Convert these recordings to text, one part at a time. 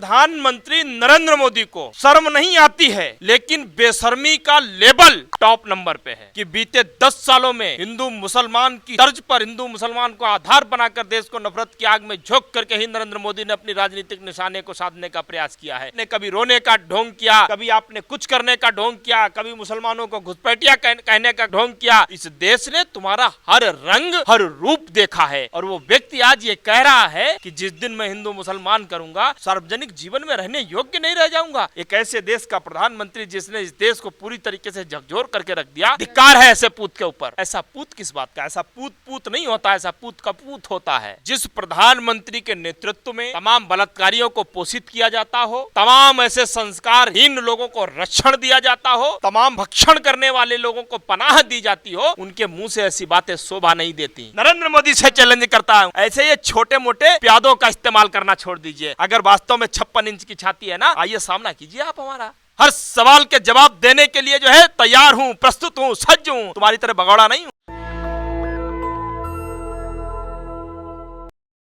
प्रधानमंत्री नरेंद्र मोदी को शर्म नहीं आती है, लेकिन बेशर्मी का लेवल टॉप नंबर पे है कि बीते 10 सालों में हिंदू मुसलमान की तर्ज पर हिंदू मुसलमान को आधार बनाकर देश को नफरत की आग में झोंक करके ही नरेंद्र मोदी ने अपनी राजनीतिक निशाने को साधने का प्रयास किया है। ने कभी रोने का ढोंग किया, कभी आपने कुछ करने का ढोंग किया, कभी मुसलमानों को घुसपैठिया कहने का ढोंग किया। इस देश ने तुम्हारा हर रंग हर रूप देखा है और वो व्यक्ति आज ये कह रहा है कि जिस दिन मैं हिंदू मुसलमान करूंगा सार्वजनिक जीवन में रहने योग्य नहीं रह जाऊंगा। एक ऐसे देश का प्रधानमंत्री जिसने इस देश को पूरी तरीके से झकझोर करके रख दिया, धिक्कार है ऐसे पूत के ऊपर। ऐसा पूत किस बात का? ऐसा पूत नहीं होता, ऐसा पूत का पूत होता है। जिस प्रधानमंत्री के नेतृत्व में तमाम बलात्कारियों को पोषित किया जाता हो, तमाम ऐसे संस्कारहीन लोगों को रक्षण दिया जाता हो, तमाम भक्षण करने वाले लोगों को पनाह दी जाती हो, उनके मुंह से ऐसी बातें शोभा नहीं देती। नरेंद्र मोदी से चैलेंज करता हूं, ऐसे ये छोटे मोटे प्यादों का इस्तेमाल करना छोड़ दीजिए। अगर वास्तव में 56 इंच की छाती है ना, आइए सामना कीजिए आप हमारा। हर सवाल के जवाब देने के लिए जो है तैयार हूँ, प्रस्तुत हूँ, सज्ज हूँ, तुम्हारी तरह भगौड़ा नहीं हूँ।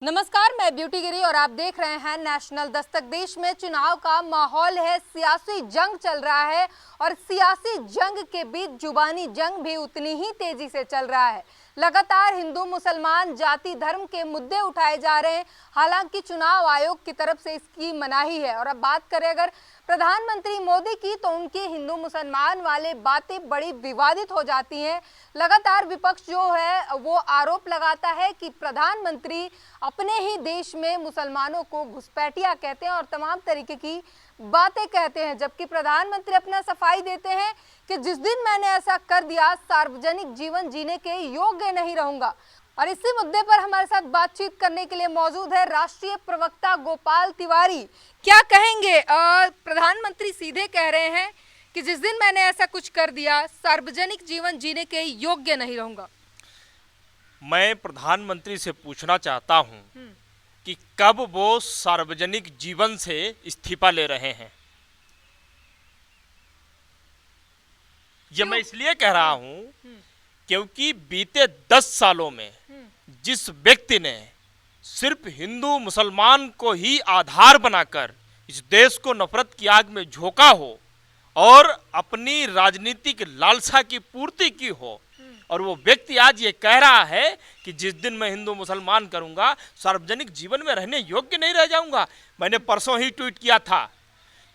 नमस्कार, मैं ब्यूटी गिरी और आप देख रहे हैं नेशनल दस्तक। देश में चुनाव का माहौल है, सियासी जंग चल रहा है और सियासी जंग के बीच जुबानी जंग भी उतनी ही तेजी से चल रहा है। लगातार हिंदू मुसलमान जाति धर्म के मुद्दे उठाए जा रहे हैं। हालांकि चुनाव आयोग की तरफ से इसकी मनाही है। और अब बात करें अगर प्रधानमंत्री मोदी की, तो उनकी हिंदू मुसलमान वाले बातें बड़ी विवादित हो जाती हैं। लगातार विपक्ष जो है वो आरोप लगाता है कि प्रधानमंत्री अपने ही देश में मुसलमानों को घुसपैठिया कहते हैं और तमाम तरीके की बातें कहते हैं, जबकि प्रधानमंत्री अपना सफाई देते हैं कि जिस दिन मैंने ऐसा कर दिया सार्वजनिक जीवन जीने के योग्य नहीं रहूंगा। और इसी मुद्दे पर हमारे साथ बातचीत करने के लिए मौजूद है राष्ट्रीय प्रवक्ता गोपाल तिवारी। क्या कहेंगे? प्रधानमंत्री सीधे कह रहे हैं कि जिस दिन मैंने ऐसा कुछ कर दिया सार्वजनिक जीवन जीने के योग्य नहीं रहूंगा। मैं प्रधानमंत्री से पूछना चाहता हूं कि कब वो सार्वजनिक जीवन से इस्तीफा ले रहे हैं। ये मैं इसलिए कह रहा हूं क्योंकि बीते 10 सालों में जिस व्यक्ति ने सिर्फ हिंदू मुसलमान को ही आधार बनाकर इस देश को नफरत की आग में झोंका हो और अपनी राजनीतिक लालसा की पूर्ति की हो, और वो व्यक्ति आज ये कह रहा है कि जिस दिन मैं हिंदू मुसलमान करूंगा सार्वजनिक जीवन में रहने योग्य नहीं रह जाऊंगा। मैंने परसों ही ट्वीट किया था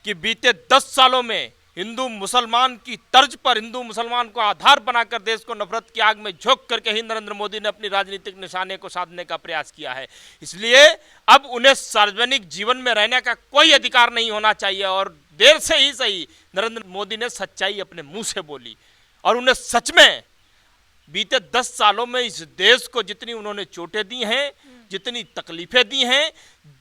कि बीते 10 सालों में हिंदू मुसलमान की तर्ज पर हिंदू मुसलमान को आधार बनाकर देश को नफरत की आग में झोंक करके ही नरेंद्र मोदी ने अपनी राजनीतिक निशाने को साधने का प्रयास किया है। इसलिए अब उन्हें सार्वजनिक जीवन में रहने का कोई अधिकार नहीं होना चाहिए। और देर से ही सही नरेंद्र मोदी ने सच्चाई अपने मुंह से बोली और उन्हें सच में बीते 10 सालों में इस देश को जितनी उन्होंने चोटें दी हैं, जितनी तकलीफें दी हैं,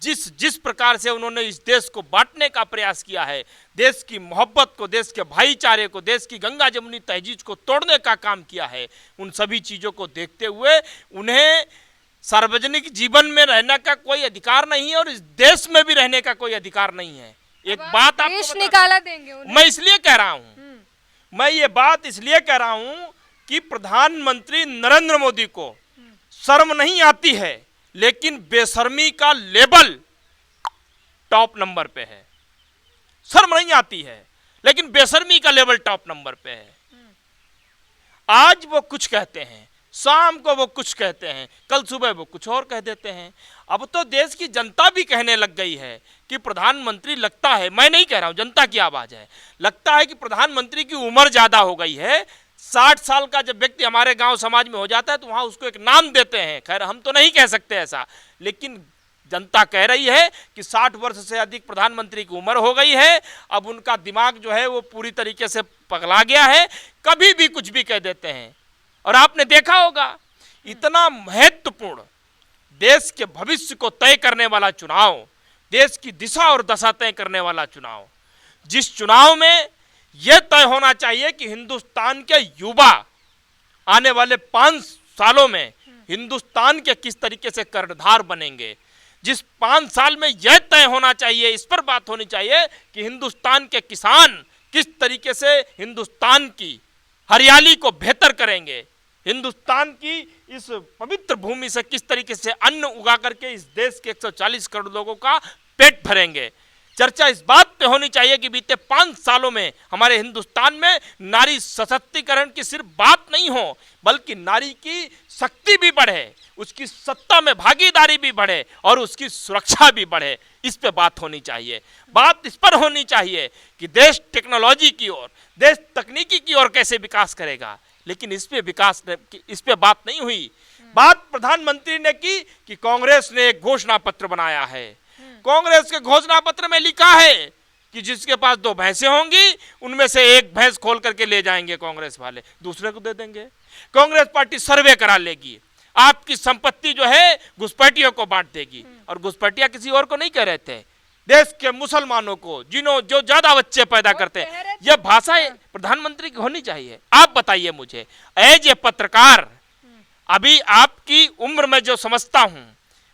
जिस प्रकार से उन्होंने इस देश को बांटने का प्रयास किया है, देश की मोहब्बत को, देश के भाईचारे को, देश की गंगा जमुनी तहजीब को तोड़ने का काम किया है, उन सभी चीज़ों को देखते हुए उन्हें सार्वजनिक जीवन में रहने का कोई अधिकार नहीं है और इस देश में भी रहने का कोई अधिकार नहीं है। एक बात आपको निकाला देंगे मैं इसलिए कह रहा हूँ, मैं ये बात इसलिए कह रहा हूँ कि प्रधानमंत्री नरेंद्र मोदी को शर्म नहीं आती है, लेकिन बेशर्मी का लेवल टॉप नंबर पे है। शर्म नहीं आती है लेकिन बेशर्मी का लेवल टॉप नंबर पे है। आज वो कुछ कहते हैं, शाम को वो कुछ कहते हैं, कल सुबह वो कुछ और कह देते हैं। अब तो देश की जनता भी कहने लग गई है कि प्रधानमंत्री, लगता है, मैं नहीं कह रहा हूं, जनता की आवाज है, लगता है कि प्रधानमंत्री की उम्र ज्यादा हो गई है। 60 साल का जब व्यक्ति हमारे गांव समाज में हो जाता है तो वहां उसको एक नाम देते हैं। खैर हम तो नहीं कह सकते ऐसा, लेकिन जनता कह रही है कि 60 वर्ष से अधिक प्रधानमंत्री की उम्र हो गई है। अब उनका दिमाग जो है वो पूरी तरीके से पगला गया है, कभी भी कुछ भी कह देते हैं। और आपने देखा होगा इतना महत्वपूर्ण देश के भविष्य को तय करने वाला चुनाव, देश की दिशा और दशा तय करने वाला चुनाव, जिस चुनाव में यह तय होना चाहिए कि हिंदुस्तान के युवा आने वाले 5 सालों में हिंदुस्तान के किस तरीके से कर्णधार बनेंगे, जिस 5 साल में यह तय होना चाहिए, इस पर बात होनी चाहिए कि हिंदुस्तान के किसान किस तरीके से हिंदुस्तान की हरियाली को बेहतर करेंगे, हिंदुस्तान की इस पवित्र भूमि से किस तरीके से अन्न उगा करके इस देश के 140 करोड़ लोगों का पेट भरेंगे। चर्चा इस बात पे होनी चाहिए कि बीते 5 सालों में हमारे हिंदुस्तान में नारी सशक्तिकरण की सिर्फ बात नहीं हो, बल्कि नारी की शक्ति भी बढ़े, उसकी सत्ता में भागीदारी भी बढ़े और उसकी सुरक्षा भी बढ़े। इस पे बात होनी चाहिए। बात इस पर होनी चाहिए कि देश टेक्नोलॉजी की ओर, देश तकनीकी की ओर कैसे विकास करेगा, लेकिन इस पे बात नहीं हुई। बात प्रधानमंत्री ने की कि कांग्रेस ने एक घोषणा पत्र बनाया है। कांग्रेस के घोषणा पत्र में लिखा है कि जिसके पास 2 भैंसें होंगी उनमें से एक भैंस खोल करके ले जाएंगे कांग्रेस वाले, दूसरे को दे देंगे। कांग्रेस पार्टी सर्वे करा लेगी, आपकी संपत्ति जो है घुसपैठियों को बांट देगी। और घुसपैठिया किसी और को नहीं कह रहे थे, देश के मुसलमानों को, जो ज्यादा बच्चे पैदा करते हैं। यह भाषा प्रधानमंत्री की होनी चाहिए। आप बताइए मुझे, एज ए पत्रकार, अभी आपकी उम्र में जो समझता हूं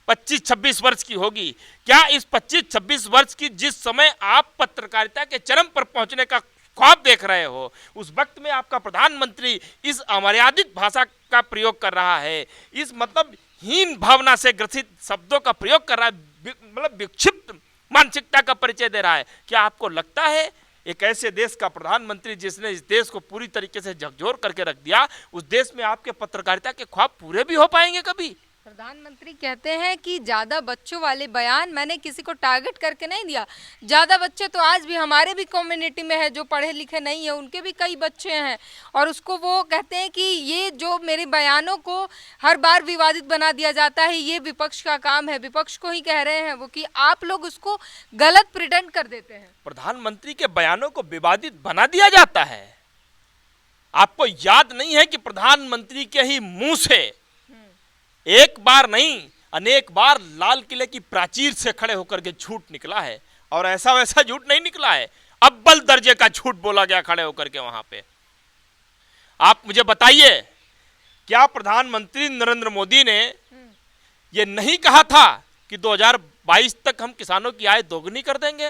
25-26 वर्ष की होगी, क्या इस 25-26 वर्ष की जिस समय आप पत्रकारिता के चरम पर पहुंचने का ख्वाब देख रहे हो, उस वक्त में आपका प्रधानमंत्री इस अमर्यादित भाषा का प्रयोग कर रहा है, इस मतलब हीन भावना से ग्रसित शब्दों का प्रयोग कर रहा है, मतलब विक्षिप्त मानसिकता का परिचय दे रहा है। क्या आपको लगता है एक ऐसे देश का प्रधानमंत्री जिसने इस देश को पूरी तरीके से झकझोर करके रख दिया, उस देश में आपके पत्रकारिता के ख्वाब पूरे भी हो पाएंगे कभी? प्रधानमंत्री कहते हैं कि ज़्यादा बच्चों वाले बयान मैंने किसी को टारगेट करके नहीं दिया। ज़्यादा बच्चे तो आज भी हमारे भी कम्युनिटी में है, जो पढ़े लिखे नहीं है, उनके भी कई बच्चे हैं। और उसको वो कहते हैं कि ये जो मेरे बयानों को हर बार विवादित बना दिया जाता है, ये विपक्ष का काम है। विपक्ष को ही कह रहे हैं वो कि आप लोग उसको गलत प्रिटेंड कर देते हैं। प्रधानमंत्री के बयानों को विवादित बना दिया जाता है? आपको याद नहीं है कि प्रधानमंत्री के ही मुंह से एक बार नहीं अनेक बार लाल किले की प्राचीर से खड़े होकर के झूठ निकला है, और ऐसा वैसा झूठ नहीं निकला है, अव्वल दर्जे का झूठ बोला गया खड़े होकर के वहां पे। आप मुझे बताइए, क्या प्रधानमंत्री नरेंद्र मोदी ने यह नहीं कहा था कि 2022 तक हम किसानों की आय दोगुनी कर देंगे?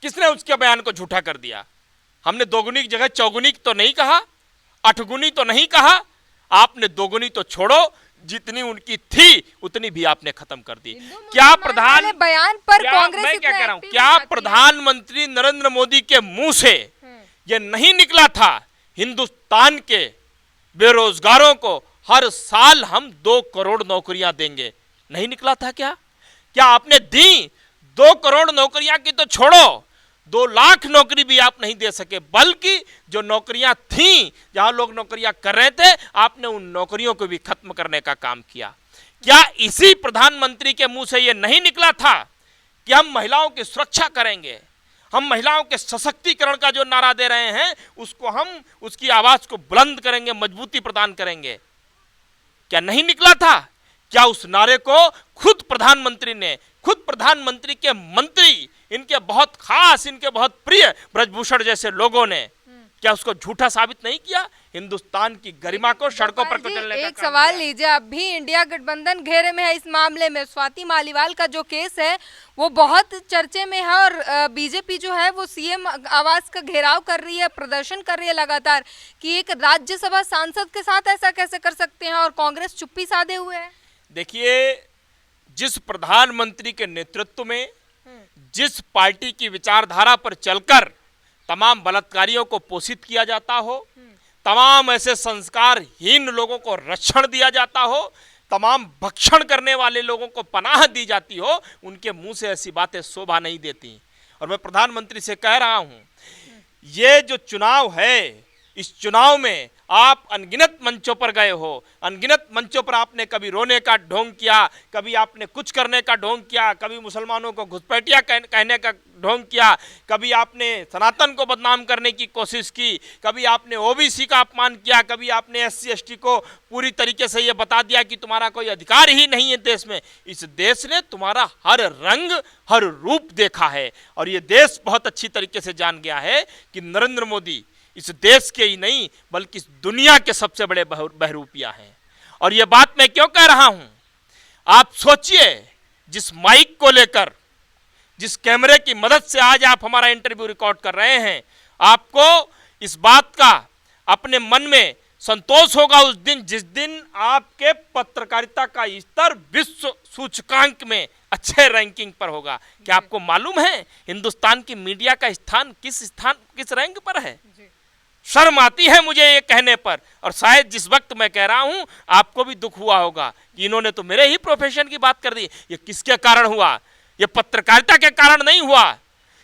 किसने उसके बयान को झूठा कर दिया? हमने दोगुनी की जगह चौगुनी तो नहीं कहा, 8 तो नहीं कहा, आपने दोगुनी तो छोड़ो, जितनी उनकी थी उतनी भी आपने खत्म कर दी। क्या बयान पर कांग्रेस, मैं क्या कह रहा हूं, क्या प्रधानमंत्री नरेंद्र मोदी के मुंह से यह नहीं निकला था हिंदुस्तान के बेरोजगारों को हर साल हम 2 करोड़ नौकरियां देंगे? नहीं निकला था क्या? क्या आपने दी? 2 करोड़ नौकरियां की तो छोड़ो, 2 लाख नौकरी भी आप नहीं दे सके, बल्कि जो नौकरियां थीं, जहां लोग नौकरियां कर रहे थे, आपने उन नौकरियों को भी खत्म करने का काम किया। क्या इसी प्रधानमंत्री के मुंह से यह नहीं निकला था कि हम महिलाओं की सुरक्षा करेंगे, हम महिलाओं के सशक्तिकरण का जो नारा दे रहे हैं उसको हम उसकी आवाज को बुलंद करेंगे, मजबूती प्रदान करेंगे? क्या नहीं निकला था? क्या उस नारे को खुद प्रधानमंत्री के मंत्री, इनके बहुत खास, इनके बहुत प्रिय ब्रजभूषण जैसे लोगों ने क्या उसको झूठा साबित नहीं किया? हिंदुस्तान की गरिमा को सड़कों पर कुचलने का एक सवाल लीजिए, अब भी इंडिया गठबंधन घेरे में है इस मामले में। स्वाति मालीवाल का जो केस है वो बहुत चर्चे में है, और बीजेपी जो है वो सीएम आवास का घेराव कर रही है, प्रदर्शन कर रही है लगातार कि एक राज्यसभा सांसद के साथ ऐसा कैसे कर सकते हैं, और कांग्रेस चुप्पी साधे हुए है। देखिए, जिस प्रधानमंत्री के नेतृत्व में, जिस पार्टी की विचारधारा पर चलकर तमाम बलात्कारियों को पोषित किया जाता हो, तमाम ऐसे संस्कारहीन लोगों को रक्षण दिया जाता हो, तमाम भक्षण करने वाले लोगों को पनाह दी जाती हो, उनके मुंह से ऐसी बातें शोभा नहीं देती। और मैं प्रधानमंत्री से कह रहा हूं, ये जो चुनाव है, इस चुनाव में आप अनगिनत मंचों पर गए हो, अनगिनत मंचों पर आपने कभी रोने का ढोंग किया, कभी आपने कुछ करने का ढोंग किया, कभी मुसलमानों को घुसपैठिया कहने का ढोंग किया, कभी आपने सनातन को बदनाम करने की कोशिश की, कभी आपने ओबीसी का अपमान किया, कभी आपने SC ST को पूरी तरीके से ये बता दिया कि तुम्हारा कोई अधिकार ही नहीं है देश में। इस देश ने तुम्हारा हर रंग, हर रूप देखा है, और ये देश बहुत अच्छी तरीके से जान गया है कि नरेंद्र मोदी इस देश के ही नहीं बल्कि इस दुनिया के सबसे बड़े बहरूपिया हैं। और ये बात मैं क्यों कह रहा हूं, आप सोचिए, जिस माइक को लेकर, जिस कैमरे की मदद से आज आप हमारा इंटरव्यू रिकॉर्ड कर रहे हैं, आपको इस बात का अपने मन में संतोष होगा उस दिन जिस दिन आपके पत्रकारिता का स्तर विश्व सूचकांक में अच्छे रैंकिंग पर होगा। क्या आपको मालूम है हिंदुस्तान की मीडिया का किस रैंक पर है? शर्म आती है मुझे ये कहने पर, और शायद जिस वक्त मैं कह रहा हूं आपको भी दुख हुआ होगा कि इन्होंने तो मेरे ही प्रोफेशन की बात कर दी। ये किसके कारण हुआ? ये पत्रकारिता के कारण नहीं हुआ,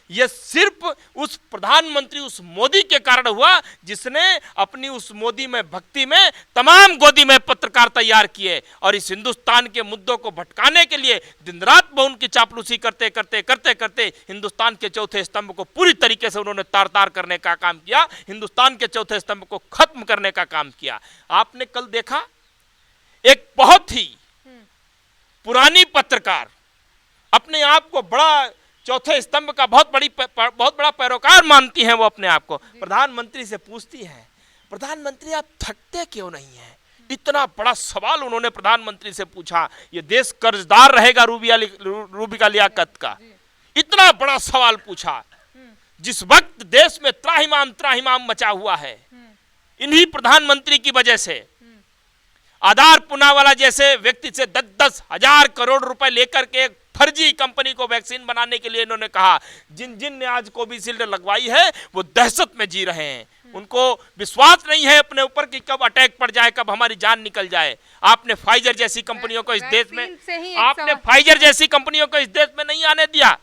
ये सिर्फ उस प्रधानमंत्री उस मोदी के कारण हुआ जिसने अपनी उस मोदी में भक्ति में तमाम गोदी में पत्रकार तैयार किए और इस हिंदुस्तान के मुद्दों को भटकाने के लिए दिन रात वो उनकी चापलूसी करते करते करते करते हिंदुस्तान के चौथे स्तंभ को पूरी तरीके से उन्होंने तार तार करने का काम किया, हिंदुस्तान के चौथे स्तंभ को खत्म करने का काम किया। आपने कल देखा एक बहुत ही पुरानी पत्रकार, अपने आप को बड़ा चौथे स्तंभ का बहुत बड़ा पैरोकार मानती हैं, वो अपने आप को प्रधानमंत्री से पूछती हैं, प्रधानमंत्री आप थकते क्यों नहीं हैं? इतना बड़ा सवाल उन्होंने प्रधानमंत्री से पूछा। ये देश कर्जदार रहेगा रूबी का लियाकत का, इतना बड़ा सवाल पूछा जिस वक्त देश में त्राहिमाम मचा हुआ है इन्हीं प्रधानमंत्री की वजह से। आधार पूनावाला जैसे व्यक्ति से 10-10 हजार करोड़ रुपए लेकर के फर्जी कंपनी को वैक्सीन बनाने के लिए इन्होंने कहा, जिन ने आज कोविशील्ड लगवाई है वो दहशत में जी रहे हैं, उनको विश्वास नहीं है अपने ऊपर कि कब अटैक पड़ जाए, कब हमारी जान निकल जाए। आपने फाइजर जैसी कंपनियों को इस देश में नहीं आने दिया।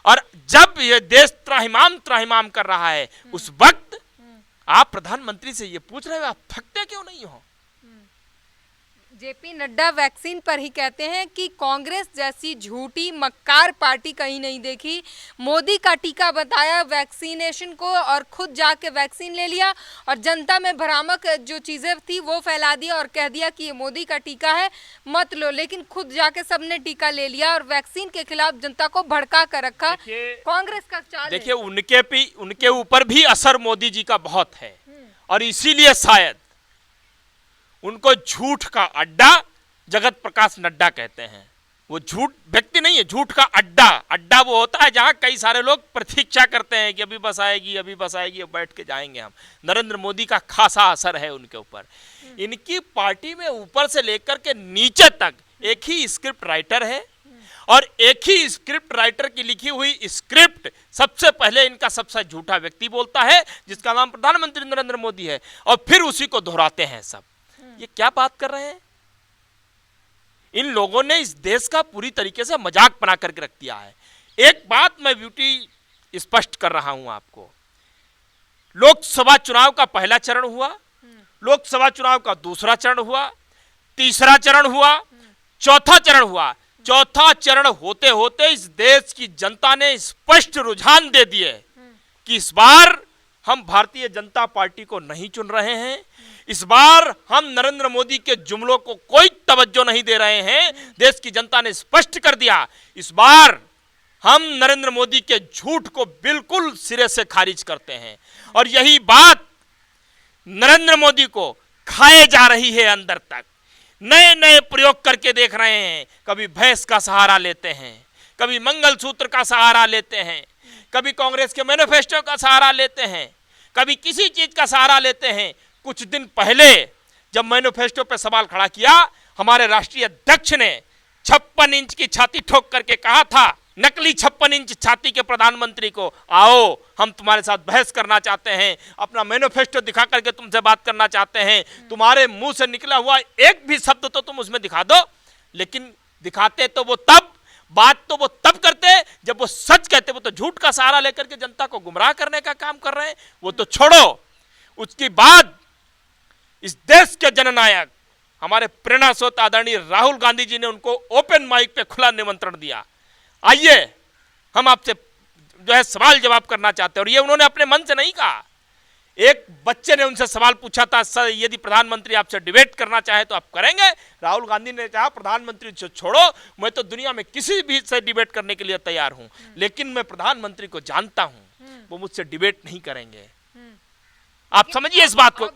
और जब ये देश त्राहिमाम कर रहा है उस वक्त आप प्रधानमंत्री से ये पूछ रहे हो आप थकते क्यों नहीं हो? जेपी नड्डा वैक्सीन पर ही कहते हैं कि कांग्रेस जैसी झूठी मक्कार पार्टी कहीं नहीं देखी। मोदी का टीका बताया वैक्सीनेशन को और खुद जाके वैक्सीन ले लिया और जनता में भ्रामक जो चीजें थी वो फैला दिया और कह दिया कि ये मोदी का टीका है मत लो, लेकिन खुद जाके सबने टीका ले लिया और वैक्सीन के खिलाफ जनता को भड़का कर रखा। कांग्रेस का चाल देखिए उनके ऊपर भी असर मोदी जी का बहुत है और इसीलिए शायद उनको झूठ का अड्डा जगत प्रकाश नड्डा कहते हैं। वो झूठ व्यक्ति नहीं है, झूठ का अड्डा वो होता है जहां कई सारे लोग प्रतीक्षा करते हैं कि अभी बस आएगी अब बैठ के जाएंगे हम। नरेंद्र मोदी का खासा असर है उनके ऊपर। इनकी पार्टी में ऊपर से लेकर के नीचे तक एक ही स्क्रिप्ट राइटर है और एक ही स्क्रिप्ट राइटर की लिखी हुई स्क्रिप्ट सबसे पहले इनका सबसे झूठा व्यक्ति बोलता है जिसका नाम प्रधानमंत्री नरेंद्र मोदी है और फिर उसी को दोहराते हैं सब। ये क्या बात कर रहे हैं? इन लोगों ने इस देश का पूरी तरीके से मजाक बना करके रख दिया है। एक बात मैं ब्यूटी स्पष्ट कर रहा हूं आपको, लोकसभा चुनाव का पहला चरण हुआ, लोकसभा चुनाव का दूसरा चरण हुआ, तीसरा चरण हुआ, चौथा चरण हुआ। चौथा चरण होते होते इस देश की जनता ने स्पष्ट रुझान दे दिए कि इस बार हम भारतीय जनता पार्टी को नहीं चुन रहे हैं, इस बार हम नरेंद्र मोदी के जुमलों को कोई तवज्जो नहीं दे रहे हैं। देश की जनता ने स्पष्ट कर दिया इस बार हम नरेंद्र मोदी के झूठ को बिल्कुल सिरे से खारिज करते हैं और यही बात नरेंद्र मोदी को खाए जा रही है अंदर तक। नए नए प्रयोग करके देख रहे हैं, कभी भैंस का सहारा लेते हैं, कभी मंगलसूत्र का सहारा लेते हैं, कभी कांग्रेस के मैनिफेस्टो का सहारा लेते हैं, कभी किसी चीज का सहारा लेते हैं। कुछ दिन पहले जब मैनिफेस्टो पे सवाल खड़ा किया, हमारे राष्ट्रीय अध्यक्ष ने 56 इंच की छाती ठोक करके कहा था नकली 56 इंच छाती के प्रधानमंत्री को, आओ हम तुम्हारे साथ बहस करना चाहते हैं, अपना मैनिफेस्टो दिखा करके तुमसे बात करना चाहते हैं, तुम्हारे मुंह से निकला हुआ एक भी शब्द तो तुम उसमें दिखा दो। लेकिन दिखाते तो वो तब, बात तो वो तब करते जब वो सच कहते। वो तो झूठ का सहारा लेकर के जनता को गुमराह करने का काम कर रहे हैं। वो तो छोड़ो, उसके बाद इस देश के जननायक हमारे प्रेरणा स्रोत आदरणीय राहुल गांधी जी ने उनको ओपन माइक पे खुला निमंत्रण दिया, आइए हम आपसे जो है सवाल जवाब करना चाहते हैं। और ये उन्होंने अपने मन से नहीं कहा। एक बच्चे ने उनसे सवाल पूछा था, सर यदि प्रधानमंत्री आपसे डिबेट करना चाहे तो आप करेंगे? राहुल गांधी ने कहा प्रधानमंत्री से छोड़ो, मैं तो दुनिया में किसी भी से डिबेट करने के लिए तैयार हूं, लेकिन मैं प्रधानमंत्री को जानता हूं, वो मुझसे डिबेट नहीं करेंगे। आप समझिए इस बात को।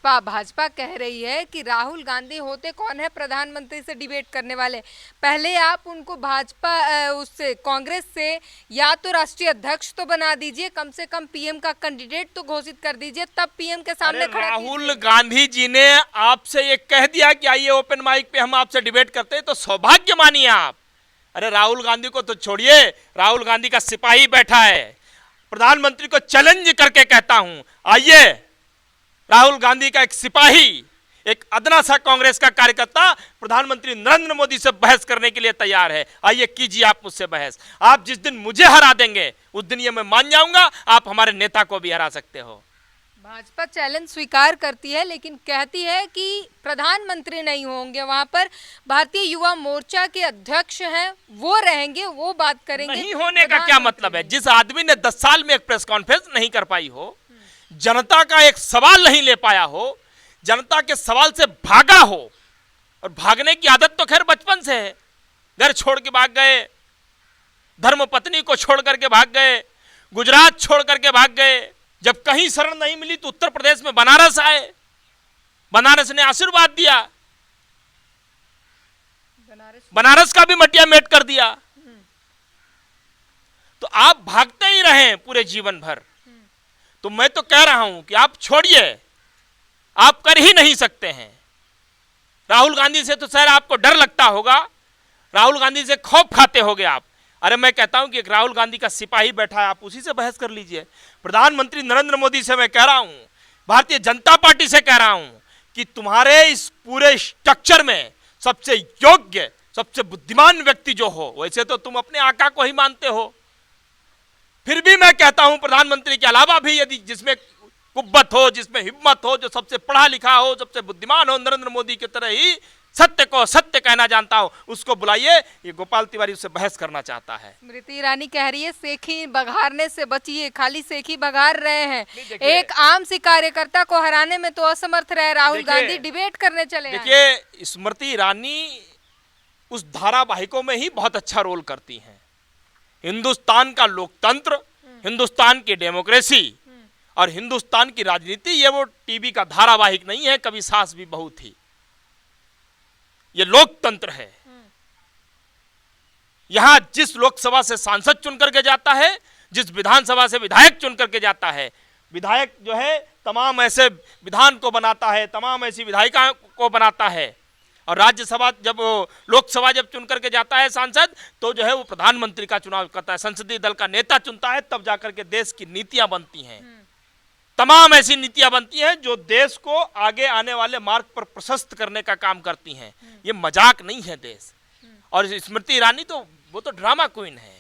भाजपा कह रही है कि राहुल गांधी होते कौन है प्रधानमंत्री से डिबेट करने वाले? पहले आप उनको भाजपा उससे कांग्रेस से या तो राष्ट्रीय अध्यक्ष तो बना दीजिए, कम से कम पीएम का कैंडिडेट तो घोषित कर दीजिए, तब पीएम के सामने खड़ा। राहुल गांधी जी ने आपसे ये कह दिया कि आइए ओपन माइक पे हम आपसे डिबेट करते हैं, तो सौभाग्य मानिए आप अरे राहुल गांधी को तो छोड़िए, राहुल गांधी का सिपाही बैठा है। प्रधानमंत्री को चैलेंज करके कहता हूं, आइए, राहुल गांधी का एक सिपाही, एक अदना सा कांग्रेस का कार्यकर्ता प्रधानमंत्री नरेंद्र मोदी से बहस करने के लिए तैयार है। आइए कीजिए आप मुझसे बहस। आप जिस दिन मुझे हरा देंगे उस दिन ये मैं मान जाऊंगा आप हमारे नेता को भी हरा सकते हो। भाजपा चैलेंज स्वीकार करती है, लेकिन कहती है कि प्रधानमंत्री नहीं होंगे वहां पर, भारतीय युवा मोर्चा के अध्यक्ष हैं वो रहेंगे, वो बात करेंगे। नहीं होने का क्या मतलब है? जिस आदमी ने 10 साल में एक प्रेस कॉन्फ्रेंस नहीं कर पाई हो, जनता का एक सवाल नहीं ले पाया हो, जनता के सवाल से भागा हो, और भागने की आदत तो खैर बचपन से है, घर छोड़ के भाग गए, धर्म पत्नी को छोड़ करके भाग गए, गुजरात छोड़ करके भाग गए, जब कहीं शरण नहीं मिली तो उत्तर प्रदेश में बनारस आए, बनारस ने आशीर्वाद दिया, बनारस का भी मटिया मेट कर दिया। तो आप भागते ही रहे पूरे जीवन भर। तो मैं तो कह रहा हूं कि आप छोड़िए, आप कर ही नहीं सकते हैं। राहुल गांधी से तो शायद आपको डर लगता होगा, राहुल गांधी से खौफ खाते होगे आप। अरे मैं कहता हूं कि एक राहुल गांधी का सिपाही बैठा है, आप उसी से बहस कर लीजिए। प्रधानमंत्री नरेंद्र मोदी से मैं कह रहा हूं, भारतीय जनता पार्टी से कह रहा हूं कि तुम्हारे इस पूरे स्ट्रक्चर में सबसे योग्य, सबसे बुद्धिमान व्यक्ति जो हो, वैसे तो तुम अपने आका को ही मानते हो, फिर भी मैं कहता हूं प्रधानमंत्री के अलावा भी यदि जिसमें कुव्वत हो, जिसमें हिम्मत हो, जो सबसे पढ़ा लिखा हो, सबसे बुद्धिमान हो, नरेंद्र मोदी की तरह ही सत्य को सत्य कहना जानता हो, उसको बुलाइए। ये गोपाल तिवारी उससे बहस करना चाहता है। स्मृति ईरानी कह रही है सेखी बघारने से बचिए, खाली सेखी बघार रहे हैं। एक आम सी कार्यकर्ता को हराने में तो असमर्थ रहे राहुल गांधी, डिबेट करने चले। देखिए, स्मृति ईरानी उस धारावाहिकों में ही बहुत अच्छा रोल करती हैं। हिंदुस्तान का लोकतंत्र, हिंदुस्तान की डेमोक्रेसी और हिंदुस्तान की राजनीति, ये वो टीवी का धारावाहिक नहीं है कभी सास भी बहू थी। ये लोकतंत्र है। यहां जिस लोकसभा से सांसद चुन करके जाता है, जिस विधानसभा से विधायक चुन करके जाता है, विधायक जो है तमाम ऐसे विधान को बनाता है, तमाम ऐसी विधायिका को बनाता है, और राज्यसभा जब लोकसभा जब चुन करके जाता है सांसद, तो जो है वो प्रधानमंत्री का चुनाव करता है, संसदीय दल का नेता चुनता है, तब जाकर के देश की नीतियां बनती हैं। तमाम ऐसी नीतियां बनती हैं जो देश को आगे आने वाले मार्ग पर प्रशस्त करने का काम करती हैं। ये मजाक नहीं है देश। और स्मृति ईरानी तो वो तो ड्रामा क्वीन है,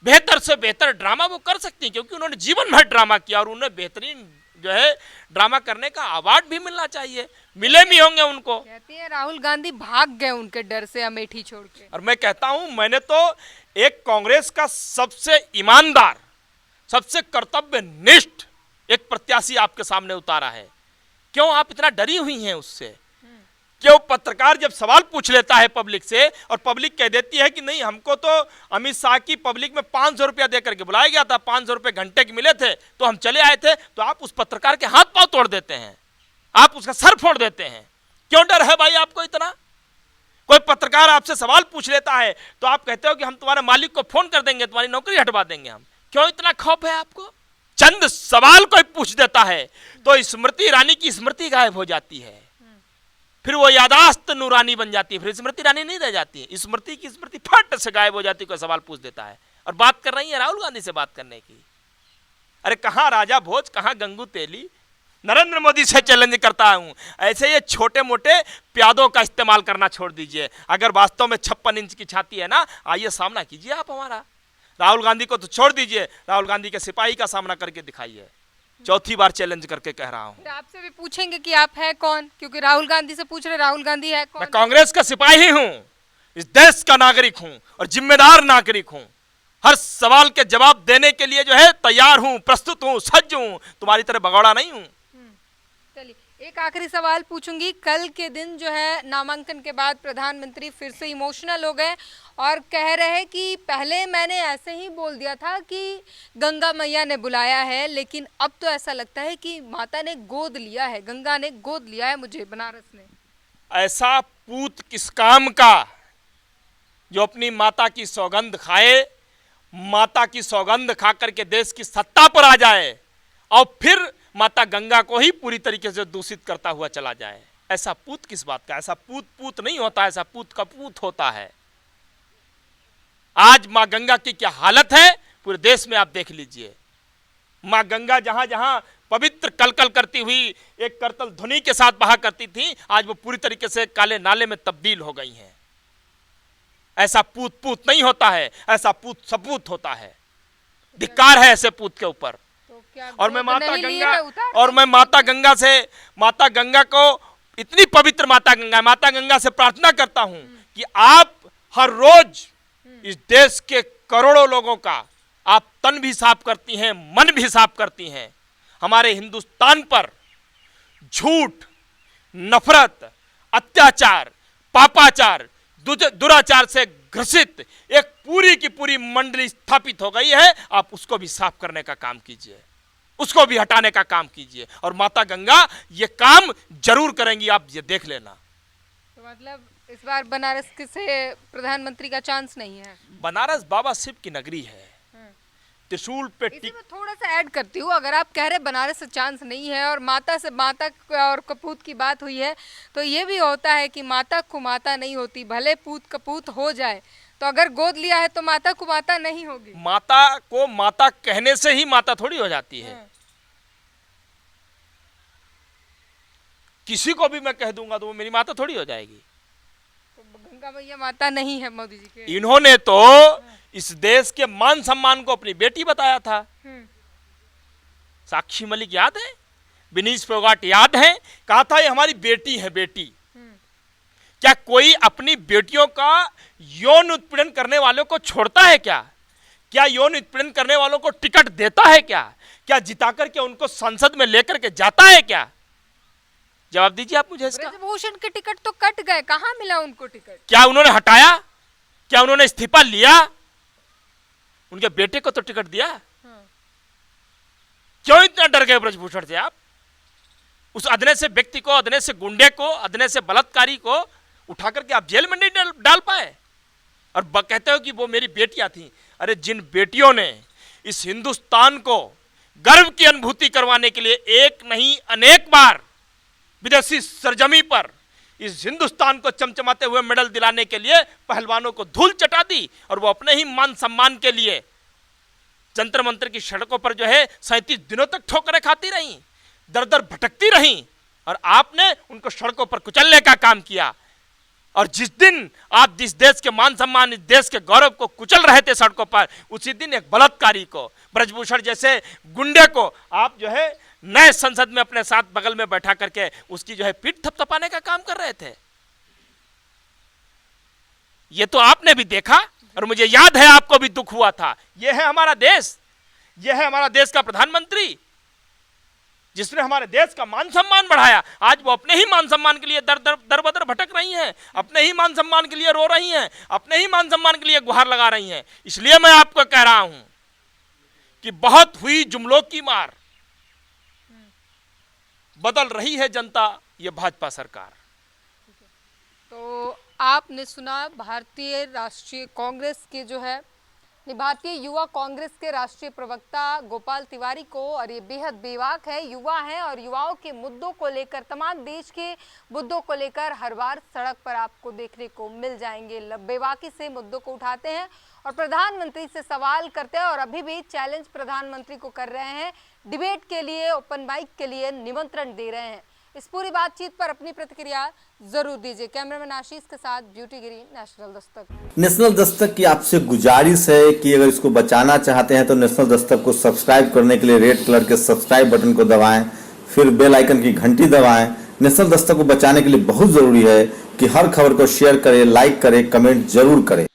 बेहतर से बेहतर ड्रामा वो कर सकती हैं, क्योंकि उन्होंने जीवन भर ड्रामा किया और उन्हें बेहतरीन जो है ड्रामा करने का अवार्ड भी मिलना चाहिए, मिले भी होंगे उनको। कहती है राहुल गांधी भाग गए उनके डर से अमेठी छोड़ के। और मैं कहता हूं, मैंने तो एक कांग्रेस का सबसे ईमानदार, सबसे कर्तव्यनिष्ठ एक प्रत्याशी आपके सामने उतारा है। क्यों आप इतना डरी हुई हैं उससे? क्यों पत्रकार जब सवाल पूछ लेता है पब्लिक से और पब्लिक कह देती है कि नहीं, हमको तो अमित शाह की पब्लिक में 500 रुपया दे करके बुलाया गया था, 500 रुपये घंटे के मिले थे तो हम चले आए थे, तो आप उस पत्रकार के हाथ पांव तोड़ देते हैं, आप उसका सर फोड़ देते हैं। क्यों डर है भाई आपको इतना? कोई पत्रकार आपसे सवाल पूछ लेता है तो आप कहते हो कि हम तुम्हारे मालिक को फोन कर देंगे, तुम्हारी नौकरी हटवा देंगे हम। क्यों इतना खौफ है आपको? चंद सवाल कोई पूछ देता है तो स्मृति ईरानी की स्मृति गायब हो जाती है, फिर वो यादाश्त नूरानी बन जाती है, फिर स्मृति ईरानी नहीं रह जाती है, स्मृति की स्मृति फट से गायब हो जाती है। कोई सवाल पूछ देता है और बात कर रही है राहुल गांधी से बात करने की। अरे कहां राजा भोज, कहां गंगू तेली? नरेंद्र मोदी से चैलेंज करता हूं, ऐसे ये छोटे मोटे प्यादों का इस्तेमाल करना छोड़ दीजिए। अगर वास्तव में 56 इंच की छाती है ना, आइए सामना कीजिए आप हमारा। राहुल गांधी को तो छोड़ दीजिए, राहुल गांधी के सिपाही का सामना करके दिखाइए। चौथी बार चैलेंज करके कह रहा हूं। आपसे भी पूछेंगे कि आप है कौन, क्योंकि राहुल गांधी से पूछ रहे राहुल गांधी है कौन। मैं कांग्रेस का सिपाही हूं, इस देश का नागरिक हूं और जिम्मेदार नागरिक हूं। हर सवाल के जवाब देने के लिए जो है तैयार हूं, प्रस्तुत हूं, सज्ज हूं, तुम्हारी तरह भगौड़ा नहीं हूं। चलिए एक आखिरी सवाल पूछूंगी। कल के दिन जो है नामांकन के बाद प्रधानमंत्री फिर से इमोशनल हो गए और कह रहे हैं कि पहले मैंने ऐसे ही बोल दिया था कि गंगा मैया ने बुलाया है, लेकिन अब तो ऐसा लगता है कि माता ने गोद लिया है, गंगा ने गोद लिया है मुझे, बनारस ने। ऐसा पूत किस काम का जो अपनी माता की सौगंध खाए, माता की सौगंध खा करके देश की सत्ता पर आ जाए और फिर माता गंगा को ही पूरी तरीके से दूषित करता हुआ चला जाए। ऐसा पूत किस बात का? ऐसा पूत पूत नहीं होता, ऐसा पूत का पूत होता है। आज मां गंगा की क्या हालत है पूरे देश में आप देख लीजिए। मां गंगा जहां जहां पवित्र कलकल करती हुई एक करतल ध्वनि के साथ बहा करती थी, आज वो पूरी तरीके से काले नाले में तब्दील हो गई हैं। ऐसा पूत पूत नहीं होता है, ऐसा पूत सपूत होता है। धिक्कार है ऐसे पूत के ऊपर। और मैं माता गंगा को, इतनी पवित्र माता गंगा से प्रार्थना करता हूं कि आप हर रोज इस देश के करोड़ों लोगों का आप तन भी साफ करती हैं, मन भी साफ करती हैं। हमारे हिंदुस्तान पर झूठ, नफरत, अत्याचार, पापाचार, दुराचार से ग्रसित एक पूरी की पूरी मंडली स्थापित हो गई है। आप उसको भी साफ करने का काम कीजिए, उसको भी हटाने का काम कीजिए, और माता गंगा ये काम जरूर करेंगी, आप ये देख लेना। तो मतलब इस बार बनारस से प्रधानमंत्री का चांस नहीं है? बनारस बाबा शिव की नगरी है। त्रिशूल पे मैं थोड़ा सा ऐड करती हूँ, अगर आप कह रहे बनारस से चांस नहीं है और माता और कपूत की बात हुई है, तो ये भी होता है कि माता को माता नहीं होती, भले पूत कपूत हो जाए, तो अगर गोद लिया है तो माता को माता नहीं होगी। माता को माता कहने से ही माता थोड़ी हो जाती है। किसी को भी मैं कह दूंगा तो वो मेरी माता थोड़ी हो जाएगी। तो गंगा मैया माता नहीं है मोदी जी के? इन्होंने तो इस देश के मान सम्मान को अपनी बेटी बताया था। साक्षी मलिक याद है, विनीश फोगाट याद है, कहा था ये हमारी बेटी है, बेटी। क्या कोई अपनी बेटियों का यौन उत्पीड़न करने वालों को छोड़ता है क्या? क्या यौन उत्पीड़न करने वालों को टिकट देता है क्या? क्या जिता करके उनको संसद में लेकर के जाता है क्या? जवाब दीजिए आप मुझे इसका। ब्रजभूषण के टिकट तो कट गए, कहां मिला उनको टिकट? क्या उन्होंने हटाया? क्या उन्होंने इस्तीफा लिया? उनके बेटे को तो टिकट दिया। क्यों इतना डर गए ब्रजभूषण से आप? उस अदने से व्यक्ति को, अदने से गुंडे को, अदने से बलात्कारी को उठा करके आप जेल में नहीं डाल पाए, और कहते हो कि वो मेरी बेटियां थी। अरे जिन बेटियों ने इस हिंदुस्तान को गर्व की अनुभूति करवाने के लिए एक नहीं अनेक बार विदेशी सरजमी पर इस हिंदुस्तान को चमचमाते हुए मेडल दिलाने के लिए पहलवानों को धूल चटा दी, और वो अपने ही मान सम्मान के लिए जंतर मंतर की सड़कों पर जो है 37 दिनों तक ठोकरें खाती रहीं, दर दर भटकती रहीं, और आपने उनको सड़कों पर कुचलने का काम किया। और जिस दिन आप जिस देश के मान सम्मान, इस देश के गौरव को कुचल रहे थे सड़कों पर, उसी दिन एक बलात्कारी को, ब्रजभूषण जैसे गुंडे को आप जो है नए संसद में अपने साथ बगल में बैठा करके उसकी जो है पीठ थपथपाने का काम कर रहे थे। ये तो आपने भी देखा, और मुझे याद है आपको भी दुख हुआ था। यह है हमारा देश, यह है हमारा देश का प्रधानमंत्री जिसने हमारे देश का मान सम्मान बढ़ाया। आज वो अपने ही मान सम्मान के लिए दर बदर भटक रही हैं, अपने ही मान सम्मान के लिए रो रही हैं, अपने ही मान सम्मान के लिए गुहार लगा रही हैं। इसलिए मैं आपको कह रहा हूं कि बहुत हुई जुमलों की मार, बदल रही है जनता, ये भाजपा सरकार। तो आपने सुना भारतीय राष्ट्रीय कांग्रेस के जो है भारतीय युवा कांग्रेस के राष्ट्रीय प्रवक्ता गोपाल तिवारी को, और ये बेहद बेबाक है। युवा हैं और युवाओं के मुद्दों को लेकर, तमाम देश के मुद्दों को लेकर हर बार सड़क पर आपको देखने को मिल जाएंगे। बेबाकी से मुद्दों को उठाते हैं और प्रधानमंत्री से सवाल करते हैं, और अभी भी चैलेंज प्रधानमंत्री को कर रहे हैं, डिबेट के लिए, ओपन माइक के लिए निमंत्रण दे रहे हैं। इस पूरी बातचीत पर अपनी प्रतिक्रिया जरूर दीजिए। कैमरामैन आशीष के साथ ब्यूटी गिरी, नेशनल दस्तक। नेशनल दस्तक की आपसे गुजारिश है कि अगर इसको बचाना चाहते हैं तो नेशनल दस्तक को सब्सक्राइब करने के लिए रेड कलर के सब्सक्राइब बटन को दबाएं, फिर बेल आइकन की घंटी दबाएं। नेशनल दस्तक को बचाने के लिए बहुत जरूरी है कि हर खबर को शेयर करें, लाइक करें, कमेंट जरूर करें।